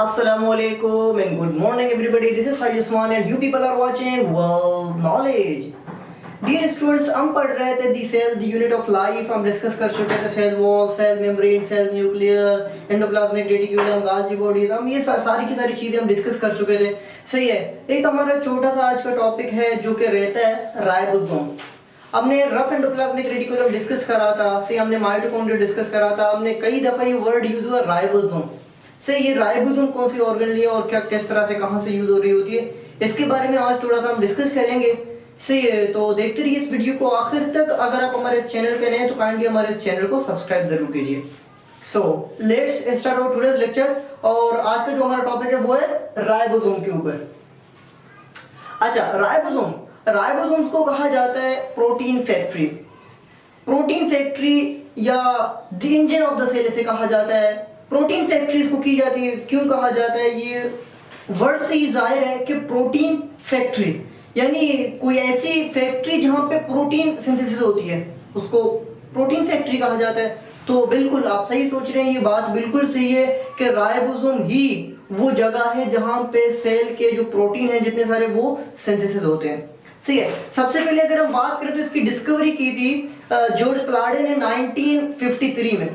Assalamualaikum and good morning everybody. This is Haji Usman and you people are watching World Knowledge. Dear students, हम पढ़ रहे थे the cell the unit of life. हम discuss कर चुके थे cell wall, cell membrane, cell nucleus, endoplasmic reticulum, Golgi bodies. हम ये सारी की सारी चीजें हम डिस्कस कर चुके थे. सही है. एक हमारा छोटा सा आज का टॉपिक है जो कि रहता है राइबोसोम. हमने रफ एंडोप्लाज्मिक रेटिक्यूलम डिस्कस करा था. सही, हमने माइटोकॉन्ड्रिया डिस्कस करा था. हमने कई दफा ये वर्ड यूज हुआ राइबोसोम. से ये राइबोसोम कौन सी ऑर्गन लिया और क्या किस तरह से कहां से यूज हो रही होती है, इसके बारे में आज थोड़ा सा हम डिस्कस करेंगे. सही है, तो देखते रहिए इस वीडियो को आखिर तक. अगर आप हमारे इस चैनल पे नए हैं तो काइंडली हमारे इस चैनल को सब्सक्राइब जरूर कीजिए. So let's start our today's lecture. और आज का जो हमारा टॉपिक है वो है राइबोसोम के ऊपर. अच्छा, राइबोसोम को कहा जाता है प्रोटीन फैक्ट्री. प्रोटीन फैक्ट्री या the engine of the cell इसे कहा जाता है. प्रोटीन फैक्ट्री इसको की जाती है. क्यों कहा जाता है? ये वर्ड से ही जाहिर है कि प्रोटीन फैक्ट्री यानी कोई ऐसी फैक्ट्री जहां पे प्रोटीन सिंथेसिस होती है उसको प्रोटीन फैक्ट्री कहा जाता है. तो बिल्कुल आप सही सोच रहे हैं, ये बात बिल्कुल सही है कि राइबोसोम ही वो जगह है जहां पे सेल के जो प्रोटीन है जितने सारे वो सिंथेसिस होते हैं. सही है. सबसे पहले अगर हम बात करें तो इसकी डिस्कवरी की थी जॉर्ज पलाडे ने 1953 में.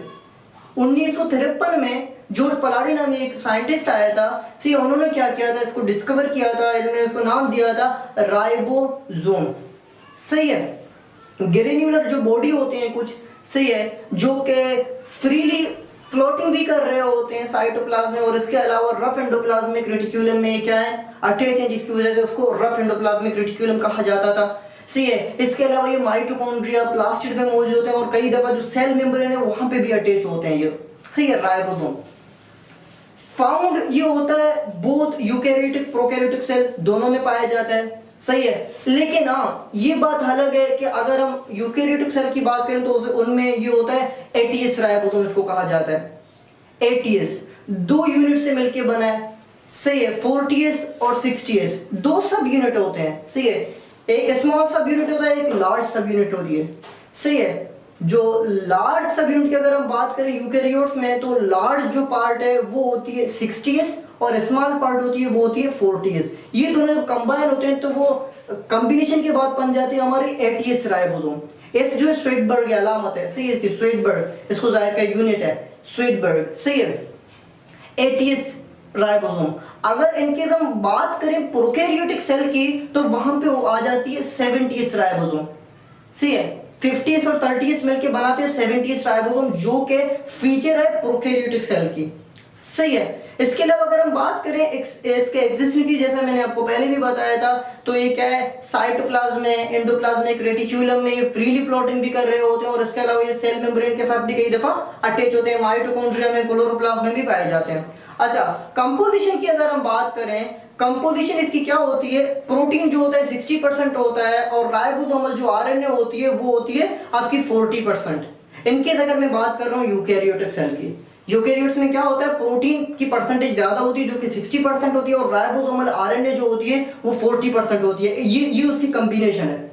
1953 में जॉर्ज पलाडे नामी एक साइंटिस्ट आया था. सी, उन्होंने क्या किया था, इसको डिस्कवर किया था. इन्होंने इसको नाम दिया था राइबोसोम. सही है. ग्रेन्युलर जो बॉडी होते हैं कुछ, सही है, जो कि फ्रीली फ्लोटिंग भी कर रहे होते हैं साइटोप्लाज्म में. और इसके अलावा रफ एंडोप्लाज्मिक रेटिक्यूलम में क्या है, अटैच है, जिसकी वजह से उसको रफ एंडोप्लाज्मिक रेटिक्यूलम कहा जाता था. सही है. इसके अलावा ये माइटोकॉन्ड्रिया, प्लास्टिड में मौजूद होते हैं और कई दफा जो सेल मेम्ब्रेन है वहां पे भी अटैच होते हैं ये. सही है. राइबोसोम फाउंड ये होता है बोथ यूकैरियोटिक प्रोकैरियोटिक सेल दोनों में पाया जाता है. सही है. लेकिन हाँ, ये बात अलग है कि अगर हम यूकैरियोटिक सेल की बात करें तो उनमें ये होता है एटीएस राइबोसोम इसको कहा जाता है. एटीएस दो यूनिट से मिलकर बना है. सही है. 40s और 60s दो सब यूनिट होते हैं. सही है. एक स्मॉल सब यूनिट होता है, एक लार्ज सब यूनिट होती है. सही है. जो लार्ज सब यूनिट की अगर हम बात करें यूकैरियोट्स में तो लार्ज जो पार्ट है वो होती है 60s और स्मॉल पार्ट होती है वो होती है 40s. ये दोनों जब कंबाइन होते हैं तो वो कॉम्बिनेशन के बाद बन जाती है हमारी एटीएस राइबोसोम. एस जो स्वेटबर्ग की अलामत है. सही है. इसकी स्वेटबर्ग, इसको जाहिर का यूनिट है स्वेटबर्ग. सही है. ATS ribosome. अगर इनके हम बात करें प्रोकैरियोटिक सेल की तो वहां पे आ जाती है 70s राइबोसोम. सही है. 50s और 30s मिलके बनाते हैं 70s राइबोसोम जो के फीचर है प्रोकैरियोटिक सेल की. सही है. इसके अलावा अगर हम बात करें इसके एग्जिस्टेंस की, जैसा मैंने आपको पहले भी बताया था, तो ये क्या है, साइटोप्लाज्म में, एंडोप्लाज्मिक रेटिक्यूलम में ये फ्रीली प्लॉटिंग भी कर रहे होते हैं और इसके अलावा ये सेल मेम्ब्रेन के साथ भी कई दफा अटैच होते हैं. माइटोकॉन्ड्रिया में, क्लोरोप्लास्ट में भी पाए जाते हैं. अच्छा, कंपोजिशन की अगर हम बात करें, कंपोजिशन इसकी क्या होती है, प्रोटीन जो होता है 60% होता है और राइबोसोमल जो आरएनए होती है वो होती है आपकी 40%. इनके अगर मैं बात कर रहा हूं यूकैरियोटिक सेल की, यूकैरियोट्स में क्या होता है, प्रोटीन की परसेंटेज ज्यादा होती है जो कि 60% होती है और राइबोसोमल आरएनए जो होती है वो 40% होती है. ये उसकी कॉम्बिनेशन है.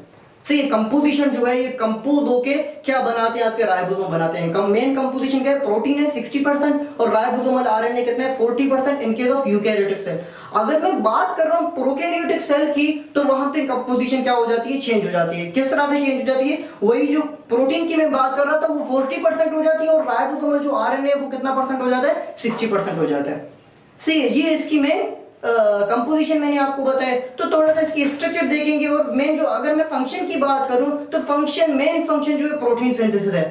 सही. कंपोजिशन जो है ये कंपोज होके क्या बनाते हैं, आपके राइबोसोम बनाते हैं. मेन कंपोजिशन क्या है, प्रोटीन है 60% और राइबोसोमल आरएनए कितना है 40% in case of eukaryotic cell. अगर मैं बात कर रहा हूं प्रोकैरियोटिक सेल की तो वहां पे कंपोजिशन क्या हो जाती है, चेंज हो जाती है. किस तरह से चेंज हो जाती है, वही जो प्रोटीन की मैं बात कर रहा था वो 40% हो जाती है और राइबोसोमल जो आरएनए वो कितना परसेंट हो जाता है, 60% हो जाता है. सही है. ये इसकी में कंपोजिशन मैंने आपको बताया. तो थोड़ा सा इसकी स्ट्रक्चर देखेंगे और मेन जो अगर मैं फंक्शन की बात करूं तो मेन फंक्शन जो है प्रोटीन सिंथेसिस है.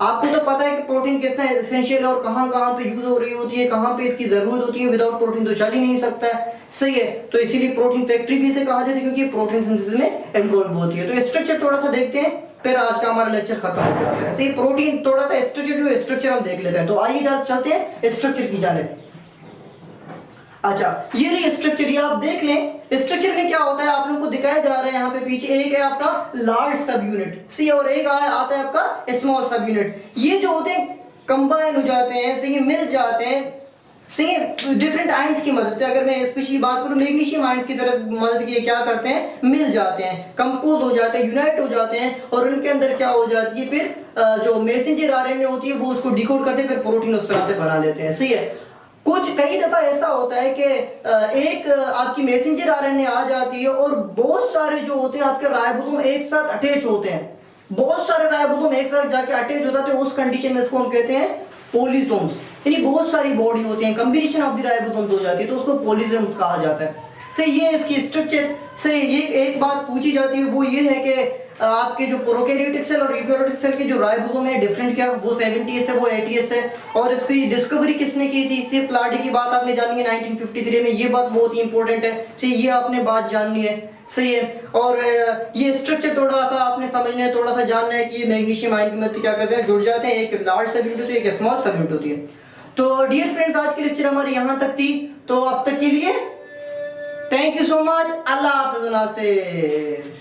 आपको तो पता है कि प्रोटीन कितना एसेंशियल है और कहां कहां पे यूज हो रही होती है, कहां पे इसकी जरूरत होती है. विदाउट प्रोटीन तो चल ही नहीं सकता है. सही है. तो इसीलिए प्रोटीन फैक्ट्री भी इसे कहा जाता है क्योंकि प्रोटीन सिंथेसिस में इन्वॉल्व होती है. तो स्ट्रक्चर थोड़ा सा देखते हैं फिर आज का हमारा लेक्चर खत्म हो जाता है. सही. प्रोटीन थोड़ा सा स्ट्रक्चर हम देख लेते हैं. तो आइए चलते हैं स्ट्रक्चर की जाने. अच्छा, ये रही स्ट्रक्चर, ये आप देख लें. स्ट्रक्चर में क्या होता है आप लोगों को दिखाया जा रहा है यहाँ पे पीछे. एक है आपका लार्ज सब यूनिट, सी, और एक आता है आपका स्मॉल सब यूनिट. ये जो होते हैं कंबाइन हो जाते हैं, सही, मिल जाते हैं. सही. डिफरेंट आयंस की मदद से, अगर मैं स्पेशली बात करूं मैग्नीशियम आयंस की तरफ मदद की, क्या करते हैं, मिल जाते हैं, कंपोज हो जाते हैं, यूनाइट हो जाते हैं और उनके अंदर क्या हो जाती है, फिर जो मैसेंजर आरएनए होती है वो उसको डिकोड करते हैं, फिर प्रोटीन उस तरह से बना लेते हैं. सही है. कुछ कई दफा ऐसा होता है कि एक आपकी मैसेंजर आरएनए आ जाती है और बहुत सारे जो होते हैं आपके राइबोसोम एक साथ अटैच होते हैं, बहुत सारे राइबोसोम एक साथ जाके अटैच हो जाते हैं, उस कंडीशन में इसको हम कहते हैं पॉलीसोम्स। यानी बहुत सारी बॉडी होती है, कॉम्बिनेशन ऑफ द राइबोसोम्स हो जाती है, तो उसको पॉलीसोम्स कहा जाता है। से ये इसकी स्ट्रक्चर से ये एक बात पूछी जाती है, वो ये है कि आपके जो प्रोकैरियोटिक सेल और यूकैरियोटिक सेल के जो राइबोसोम है डिफरेंट क्या, वो 70s है, वो 80s है। और इसकी डिस्कवरी किसने की थी? सिर्फ प्लाडी की बात आपने जानी है 1953 में, ये बात बहुत ही इंपॉर्टेंट है, सही, ये आपने बात जाननी है, सही है। और ये स्ट्रक्चर थोड़ा सा आपने समझना है, थोड़ा सा जानना है कि ये मैग्नीशियम आयन की मदद से क्या करते हैं, जुड़ जाते हैं, एक लार्ज सब यूनिट होती है, एक स्मॉल सब यूनिट होती है। तो डियर फ्रेंड्स, आज की लेक्चर हमारी यहाँ तक थी, तो अब तक के लिए थैंक यू सो मच, अल्लाह हाफिज़।